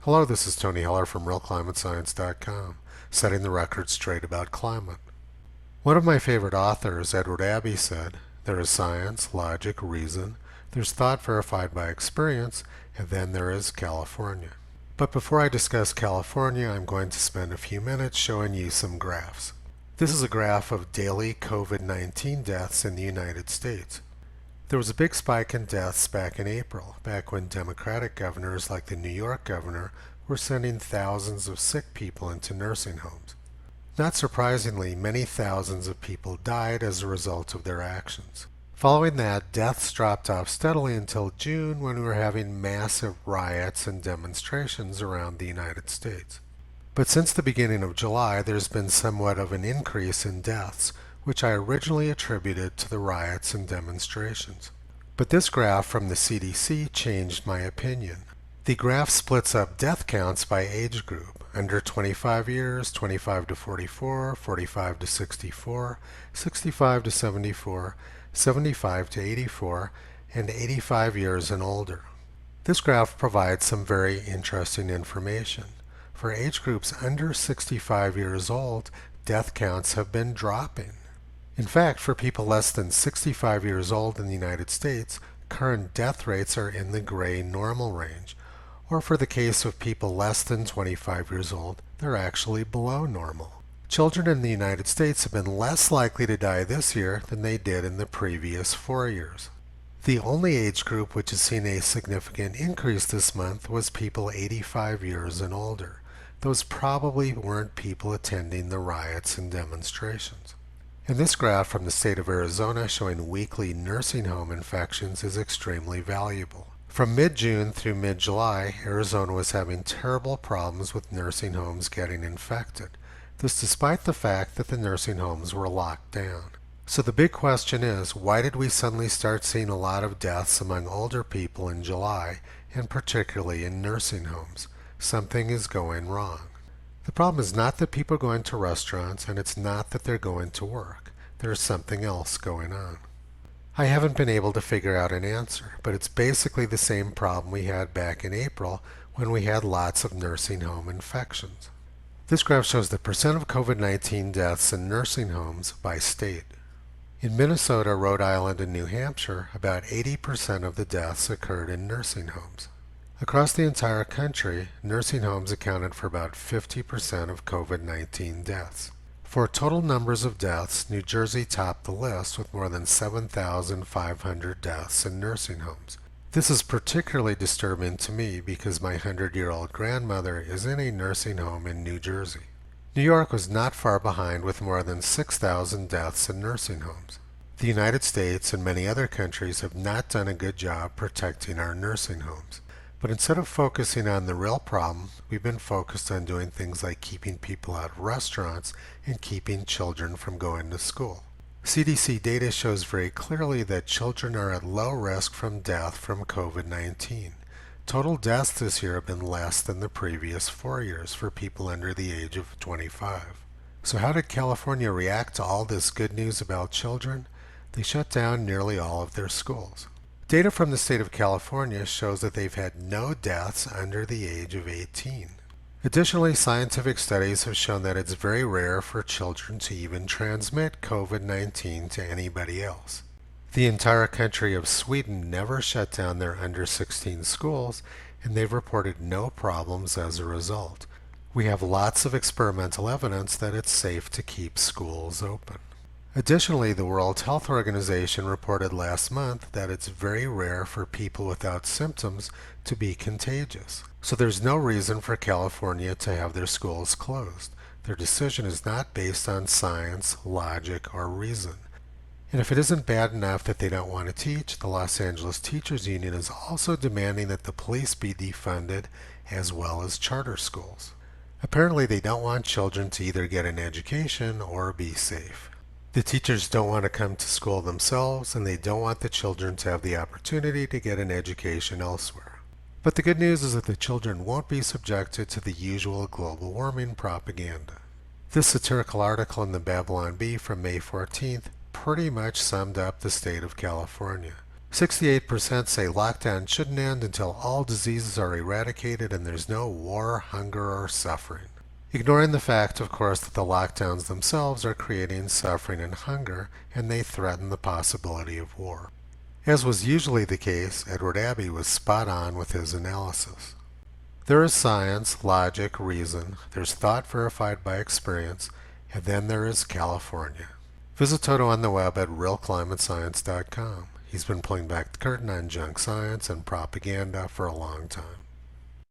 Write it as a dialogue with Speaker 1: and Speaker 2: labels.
Speaker 1: Hello, this is Tony Heller from RealClimateScience.com, setting the record straight about climate. One of my favorite authors, Edward Abbey, said, "There is science, logic, reason, there's thought verified by experience, and then there is California." But before I discuss California, I'm going to spend a few minutes showing you some graphs. This is a graph of daily COVID-19 deaths in the United States. There was a big spike in deaths back in April, back when Democratic governors like the New York governor were sending thousands of sick people into nursing homes. Not surprisingly, many thousands of people died as a result of their actions. Following that, deaths dropped off steadily until June, when we were having massive riots and demonstrations around the United States. But since the beginning of July, there's been somewhat of an increase in deaths, which I originally attributed to the riots and demonstrations. But this graph from the CDC changed my opinion. The graph splits up death counts by age group: under 25 years, 25 to 44, 45 to 64, 65 to 74, 75 to 84, and 85 years and older. This graph provides some very interesting information. For age groups under 65 years old, death counts have been dropping. In fact, for people less than 65 years old in the United States, current death rates are in the gray normal range. Or for the case of people less than 25 years old, they're actually below normal. Children in the United States have been less likely to die this year than they did in the previous 4 years. The only age group which has seen a significant increase this month was people 85 years and older. Those probably weren't people attending the riots and demonstrations. And this graph from the state of Arizona showing weekly nursing home infections is extremely valuable. From mid-June through mid-July, Arizona was having terrible problems with nursing homes getting infected. This despite the fact that the nursing homes were locked down. So the big question is, why did we suddenly start seeing a lot of deaths among older people in July, and particularly in nursing homes? Something is going wrong. The problem is not that people are going to restaurants, and it's not that they're going to work. There's something else going on. I haven't been able to figure out an answer, but it's basically the same problem we had back in April when we had lots of nursing home infections. This graph shows the percent of COVID-19 deaths in nursing homes by state. In Minnesota, Rhode Island, and New Hampshire, about 80% of the deaths occurred in nursing homes. Across the entire country, nursing homes accounted for about 50% of COVID-19 deaths. For total numbers of deaths, New Jersey topped the list with more than 7,500 deaths in nursing homes. This is particularly disturbing to me because my 100-year-old grandmother is in a nursing home in New Jersey. New York was not far behind with more than 6,000 deaths in nursing homes. The United States and many other countries have not done a good job protecting our nursing homes. But instead of focusing on the real problem, we've been focused on doing things like keeping people out of restaurants and keeping children from going to school. CDC data shows very clearly that children are at low risk from death from COVID-19. Total deaths this year have been less than the previous 4 years for people under the age of 25. So how did California react to all this good news about children? They shut down nearly all of their schools. Data from the state of California shows that they've had no deaths under the age of 18. Additionally, scientific studies have shown that it's very rare for children to even transmit COVID-19 to anybody else. The entire country of Sweden never shut down their under 16 schools, and they've reported no problems as a result. We have lots of experimental evidence that it's safe to keep schools open. Additionally, the World Health Organization reported last month that it's very rare for people without symptoms to be contagious. So there's no reason for California to have their schools closed. Their decision is not based on science, logic, or reason. And if it isn't bad enough that they don't want to teach, the Los Angeles Teachers Union is also demanding that the police be defunded as well as charter schools. Apparently they don't want children to either get an education or be safe. The teachers don't want to come to school themselves, and they don't want the children to have the opportunity to get an education elsewhere. But the good news is that the children won't be subjected to the usual global warming propaganda. This satirical article in the Babylon Bee from May 14th pretty much summed up the state of California. 68% say lockdown shouldn't end until all diseases are eradicated and there's no war, hunger, or suffering. Ignoring the fact, of course, that the lockdowns themselves are creating suffering and hunger, and they threaten the possibility of war. As was usually the case, Edward Abbey was spot on with his analysis. There is science, logic, reason, there's thought verified by experience, and then there is California. Visit Toto on the web at realclimatescience.com. He's been pulling back the curtain on junk science and propaganda for a long time.